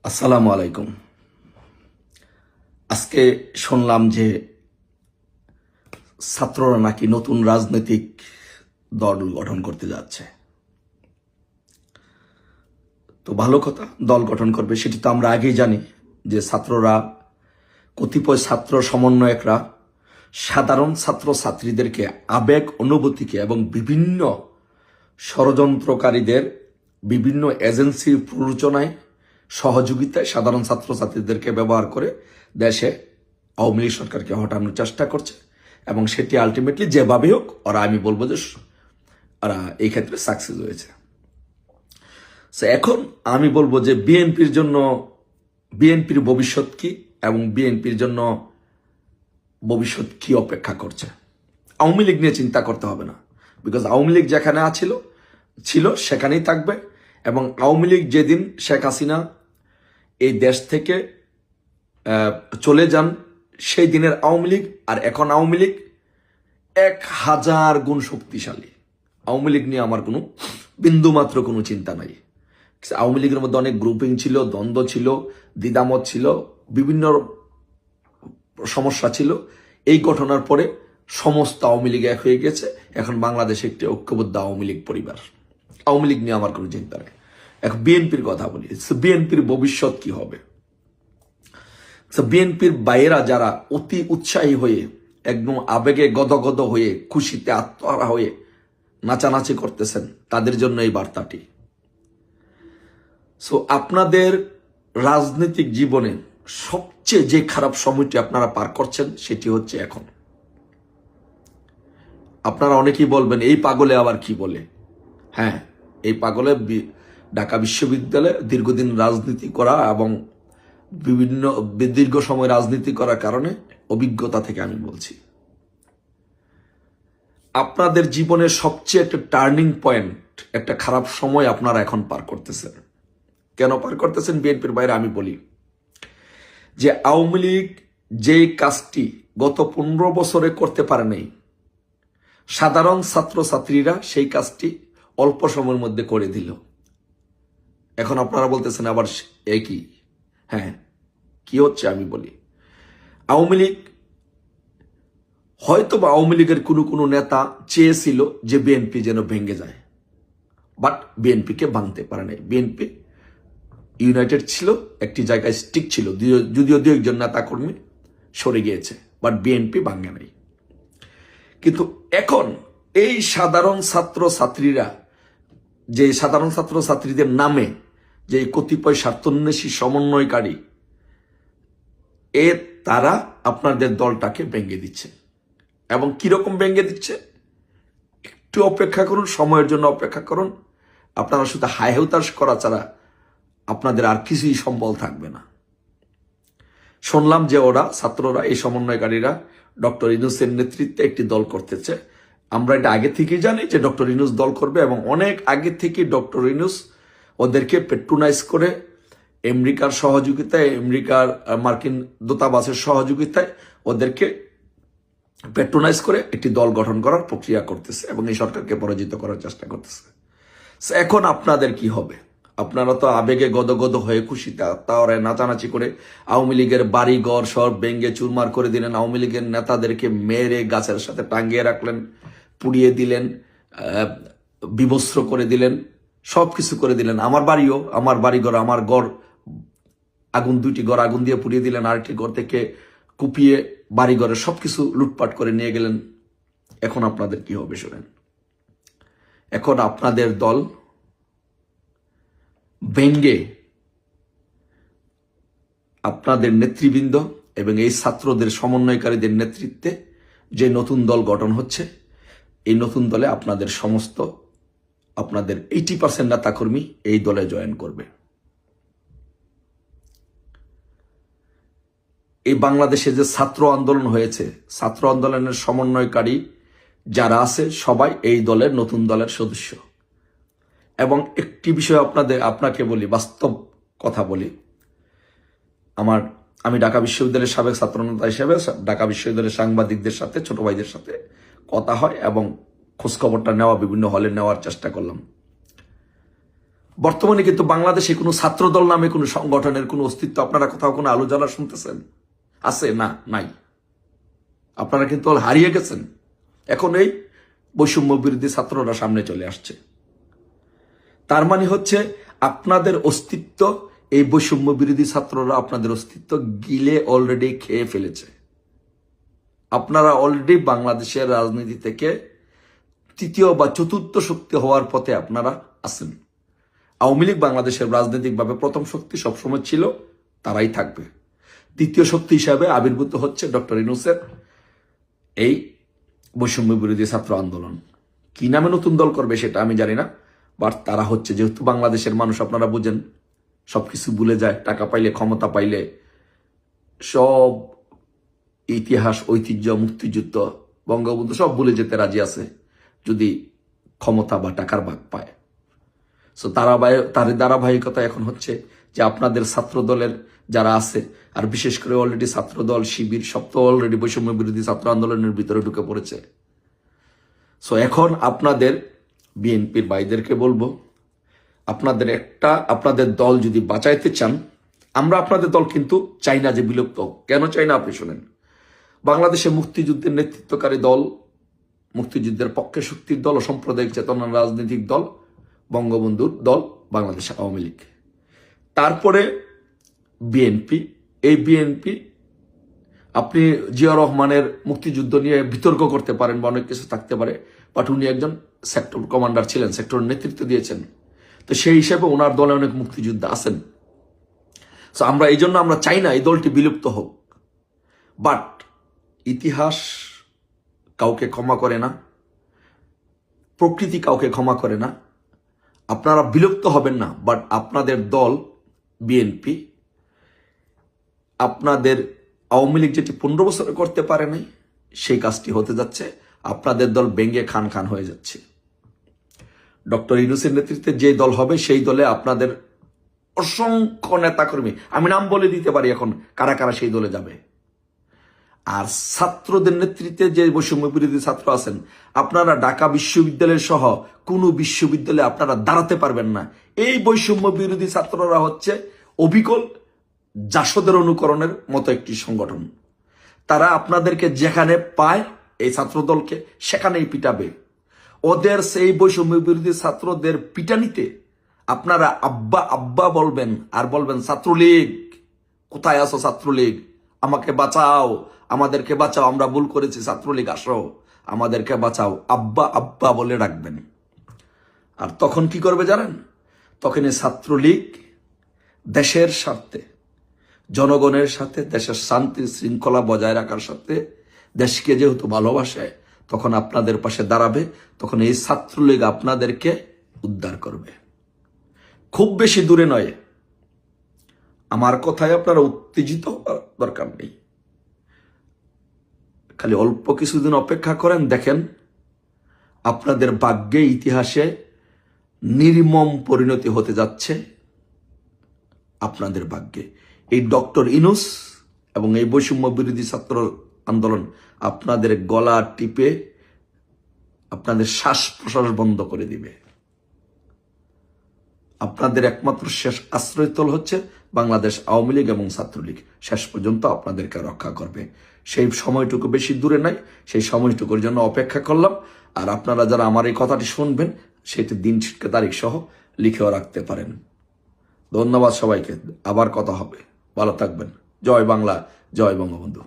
আসসালামু আলাইকুম। আজকে শুনলাম যে ছাত্ররা নাকি নতুন রাজনৈতিক দল গঠন করতে যাচ্ছে। তো ভালো কথা, দল গঠন করবে সেটি তো আমরা আগেই জানি যে ছাত্ররা, কতিপয় ছাত্র সমন্বয়করা সাধারণ ছাত্র ছাত্রীদেরকে আবেগ অনুভূতিকে এবং বিভিন্ন ষড়যন্ত্রকারীদের বিভিন্ন এজেন্সির প্ররোচনায় সহযোগিতায় সাধারণ ছাত্রছাত্রীদেরকে ব্যবহার করে দেশে আওয়ামী লীগ সরকারকে হটানোর চেষ্টা করছে এবং সেটি আলটিমেটলি যেভাবে হোক ওরা, আমি বলবো যে ওরা এই ক্ষেত্রে সাকসেস হয়েছে। এখন আমি বলবো যে বিএনপির ভবিষ্যৎ কি এবং বিএনপির জন্য ভবিষ্যৎ কি অপেক্ষা করছে। আওয়ামী লীগ নিয়ে চিন্তা করতে হবে না, বিকজ আওয়ামী লীগ যেখানে ছিল সেখানেই থাকবে এবং আওয়ামী লীগ যেদিন শেখ হাসিনা এই দেশ থেকে চলে যান সেই দিনের আওয়ামী লীগ আর এখন আওয়ামী লীগ 1000 গুণ শক্তিশালী। আওয়ামী লীগ নিয়ে আমার কোনো বিন্দুমাত্র কোনো চিন্তা নাই। আওয়ামী লীগের মধ্যে অনেক গ্রুপিং ছিল, দ্বন্দ্ব ছিল, দ্বিধামত ছিল, বিভিন্ন সমস্যা ছিল। এই ঘটনার পরে সমস্ত আওয়ামী লীগ এক হয়ে গেছে। এখন বাংলাদেশে একটি ঐক্যবদ্ধ আওয়ামী লীগ পরিবার। আওয়ামী লীগ নিয়ে আমার কোনো চিন্তা নেই। এখন বিএনপির কথা বলি, বিএনপির ভবিষ্যৎ কি হবে। বিএনপির বাইরা যারা অতি উৎসাহী হয়ে, একদম আবেগে গদগদ হয়ে, খুশিতে আত্মহারা হয়ে নাচানাচি করতেছেন, তাদের জন্য এই বার্তাটি। আপনাদের রাজনৈতিক জীবনে সবচেয়ে যে খারাপ সময়টি আপনারা পার করছেন সেটি হচ্ছে এখন। আপনারা অনেকেই বলবেন এই পাগলে আবার কি বলে। হ্যাঁ, এই পাগলে ঢাকা বিশ্ববিদ্যালয়ে দীর্ঘদিন রাজনীতি করা এবং বিভিন্ন দীর্ঘ সময় রাজনীতি করার কারণে অভিজ্ঞতা থেকে আমি বলছি, আপনাদের জীবনের সবচেয়ে একটা টার্নিং পয়েন্ট, একটা খারাপ সময় আপনারা এখন পার করতেছেন। কেন পার করতেছেন বিএনপির বাইরে আমি বলি যে আওয়ামী লীগ যেই কাজটি গত 15 বছরে করতে পারে নাই, সাধারণ ছাত্রছাত্রীরা সেই কাজটি অল্প সময়ের মধ্যে করে দিল। এখন আপনারা বলতেছেন আবার একই। হ্যাঁ, কি হচ্ছে আমি বলি, আওয়ামী লীগ হয়তো বা আওয়ামী লীগের কোনো নেতা চেয়েছিল যে বিএনপি যেন ভেঙে যায়, বাট বিএনপিকে ভাঙতে পারে নাই। বিএনপি ইউনাইটেড ছিল, একটি জায়গায় স্টিক ছিল, যদিও দু একজন নেতা কর্মী সরে গিয়েছে, বাট বিএনপি ভাঙে নাই। কিন্তু এখন এই সাধারণ ছাত্রছাত্রীরা, যে সাধারণ ছাত্রছাত্রীদের নামে যে কতিপয় স্বার্থন্বেষী সমন্বয়কারী, তারা আপনাদের দলটাকে ভেঙে দিচ্ছে। এবং কিরকম ভেঙে দিচ্ছে, একটু অপেক্ষা করুন, সময়ের জন্য অপেক্ষা করুন। আপনারা শুধু হায় হুতাশ করা ছাড়া আপনাদের আর কিছুই সম্বল থাকবে না। শুনলাম যে ছাত্ররা, এই সমন্বয়কারীরা ডক্টর ইউনূসের নেতৃত্বে একটি দল করতেছে। আমরা এটা আগে থেকেই জানি যে ডক্টর ইউনূস দল করবে এবং অনেক আগে থেকে ডক্টর ইউনূস ওদেরকে পেট্রোনাইজ করে আমেরিকার সহযোগিতায়, আমেরিকার মার্কিন দূতাবাসের সহযোগিতায় ওদেরকে পেট্রোনাইজ করে একটি দল গঠন করার প্রক্রিয়া করতেছে এবং এই সরকারকে পরাজিত করার চেষ্টা করতেছে। এখন আপনাদের কি হবে? আপনারা তো আবেগে গদগদ হয়ে খুশিতে তাওরে নাচানাচি করে আওয়ামী লীগের বাড়ি ঘর সব ভেঙ্গে চুরমার করে দিলেন, আওয়ামী লীগের নেতাদেরকে মেরে গাছের সাথে টাঙ্গিয়ে রাখলেন, পুড়িয়ে দিলেন, বিবস্ত্র করে দিলেন, সবকিছু করে দিলেন। আমার বাড়িঘর, আমার ঘর আগুন, 2টি ঘর আগুন দিয়ে পুড়িয়ে দিলেন, আরেকটি ঘর থেকে কুপিয়ে বাড়িঘরের সবকিছু লুটপাট করে নিয়ে গেলেন। এখন আপনাদের কি হবে শুনেন। এখন আপনাদের দল ভেঙ্গে আপনাদের নেতৃবৃন্দ এবং এই ছাত্রদের সমন্বয়কারীদের নেতৃত্বে যে নতুন দল গঠন হচ্ছে, এই নতুন দলে আপনাদের 80% নেতাকর্মী এই দলে জয়েন করবে। এই বাংলাদেশে যে ছাত্র আন্দোলন হয়েছে, ছাত্র আন্দোলনের সমন্বয়কারী যারা আছে সবাই এই দলের, নতুন দলের সদস্য। এবং একটি বিষয় আপনাকে বলি, বাস্তব কথা বলি, আমি ঢাকা বিশ্ববিদ্যালয়ের সাবেক ছাত্রনেতা হিসেবে ঢাকা বিশ্ববিদ্যালয়ের সাংবাদিকদের সাথে, ছোট ভাইদের সাথে কথা হয় এবং খোঁজখবরটা নেওয়া, বিভিন্ন হলে নেওয়ার চেষ্টা করলাম। বর্তমানে কিন্তু বাংলাদেশে কোনো ছাত্রদল নামে কোনো সংগঠনের কোনো অস্তিত্ব আপনারা কোথাও কোনো আলোচনা শুনতেছেন? আছে? না, নাই। আপনারা কিন্তু হারিয়ে গেছেন। এখন এই বৈষম্য বিরোধী ছাত্ররা সামনে চলে আসছে। তার মানে হচ্ছে আপনাদের অস্তিত্ব, এই বৈষম্য বিরোধী ছাত্ররা আপনাদের অস্তিত্ব গিলে অলরেডি খেয়ে ফেলেছে। আপনারা অলরেডি বাংলাদেশের রাজনীতি থেকে তৃতীয় বা চতুর্থ শক্তি হওয়ার পথে আপনারা আছেন। আওয়ামী লীগ বাংলাদেশের রাজনৈতিকভাবে প্রথম শক্তি সবসময় ছিল, তারাই থাকবে। দ্বিতীয় শক্তি হিসাবে আবির্ভূত হচ্ছে ডক্টর ইউনূসের এই বৈষম্য বিরোধী ছাত্র আন্দোলন। কি নামে নতুন দল করবে সেটা আমি জানি না, বাট তারা হচ্ছে, যেহেতু বাংলাদেশের মানুষ আপনারা বুঝেন সবকিছু ভুলে যায়, টাকা পাইলে, ক্ষমতা পাইলে সব ইতিহাস, ঐতিহ্য, মুক্তিযুদ্ধ, বঙ্গবন্ধু সব ভুলে যেতে রাজি আছে যদি ক্ষমতা বা টাকার ভাগ পায়। সো তার ধারাবাহিকতা এখন হচ্ছে যে আপনাদের ছাত্র দলের যারা আছে, আর বিশেষ করে অলরেডি ছাত্র দল, শিবির সব তো অলরেডি বৈষম্য বিরোধী ছাত্র আন্দোলনের ভিতরে ঢুকে পড়েছে। সো এখন আপনাদের বিএনপির ভাইদেরকে বলবো, আপনাদের দল যদি বাঁচাইতে চান, আমরা আপনাদের দল কিন্তু চাই না যে বিলুপ্ত হোক। কেন চাই না আপনি শোনেন। বাংলাদেশে মুক্তিযুদ্ধের নেতৃত্বকারী দল, মুক্তিযুদ্ধের পক্ষে শক্তির দল ও সাম্প্রদায়িক চেতনার রাজনৈতিক দল বঙ্গবন্ধুর দল বাংলাদেশ আওয়ামী লীগ, তারপরে বিএনপি। এই বিএনপি আপনি জিয়া রহমানের মুক্তিযুদ্ধ নিয়ে বিতর্ক করতে পারেন বা অনেক কিছু থাকতে পারে, বাট উনি একজন সেক্টর কমান্ডার ছিলেন, সেক্টরের নেতৃত্ব দিয়েছেন। তো সেই হিসেবে ওনার দলে অনেক মুক্তিযোদ্ধা আছেন। সো আমরা এই জন্য আমরা চাই না এই দলটি বিলুপ্ত হোক। বাট ইতিহাস কাউকে ক্ষমা করে না, প্রকৃতি কাউকে ক্ষমা করে না। আপনারা বিলুপ্ত হবেন না, বাট আপনাদের দল বিএনপি, আপনাদের আওয়ামী লীগ যেটি 15 বছরে করতে পারে নাই, সেই কাজটি হতে যাচ্ছে। আপনাদের দল ভেঙে খান খান হয়ে যাচ্ছে। ডক্টর ইউনূসের নেতৃত্বে যে দল হবে সেই দলে আপনাদের অসংখ্য নেতাকর্মী, আমি নাম বলে দিতে পারি এখন কারা কারা সেই দলে যাবে। আর ছাত্রদের নেতৃত্বে যে বৈষম্য বিরোধী ছাত্র আছেন, আপনারা ঢাকা বিশ্ববিদ্যালয় সহ কোনো বিশ্ববিদ্যালয়ে আপনারা দাঁড়াতে পারবেন না। এই বৈষম্য বিরোধী ছাত্ররা হচ্ছে অবিকল জাসদের অনুকরণের মতো একটি সংগঠন। তারা আপনাদেরকে যেখানে পায় এই ছাত্রদলকে সেখানেই পিটাবে। ওদের সেই বৈষম্য বিরোধী ছাত্রদের পিটানিতে আপনারা আব্বা আব্বা বলবেন, আর বলবেন ছাত্রলীগ কোথায় আছো, ছাত্রলীগ আমাকে বাঁচাও, আমাদেরকে বাঁচাও, আমরা ভুল করেছি, ছাত্রলীগ আসো আমাদেরকে বাঁচাও, আব্বা আব্বা বলে ডাকবেন। আর তখন কি করবে জানেন? তখন এই ছাত্রলীগ দেশের স্বার্থে, জনগণের সাথে, দেশের শান্তি শৃঙ্খলা বজায় রাখার সাথে, দেশকে যেহেতু ভালোবাসে, তখন আপনাদের পাশে দাঁড়াবে। তখন এই ছাত্রলীগ আপনাদেরকে উদ্ধার করবে। খুব বেশি দূরে নয়। আমার কথায় আপনারা উত্তেজিত হওয়ার দরকার নেই, খালি অল্প কিছুদিন অপেক্ষা করেন, দেখেন আপনাদের ভাগ্যে, ইতিহাসে নির্মম পরিণতি হতে যাচ্ছে। আপনাদের ভাগ্যে এই ডক্টর ইউনূস এবং এই বৈষম্য বিরোধী ছাত্র আন্দোলন আপনাদের গলা টিপে আপনাদের শ্বাস প্রশ্বাস বন্ধ করে দিবে। আপনাদের একমাত্র শেষ আশ্রয়স্থল হচ্ছে বাংলাদেশ আওয়ামী লীগ এবং ছাত্রলীগ। শেষ পর্যন্ত আপনাদেরকে রক্ষা করবে। সেই সময়টুকু বেশি দূরে নাই, সেই সময়টুকুর জন্য অপেক্ষা করলাম। আর আপনারা যারা আমার এই কথাটি শুনবেন, সেটি দিন তারিখ সহ লিখেও রাখতে পারেন। ধন্যবাদ সবাইকে। আবার কথা হবে। ভালো থাকবেন। জয় বাংলা, জয় বঙ্গবন্ধু।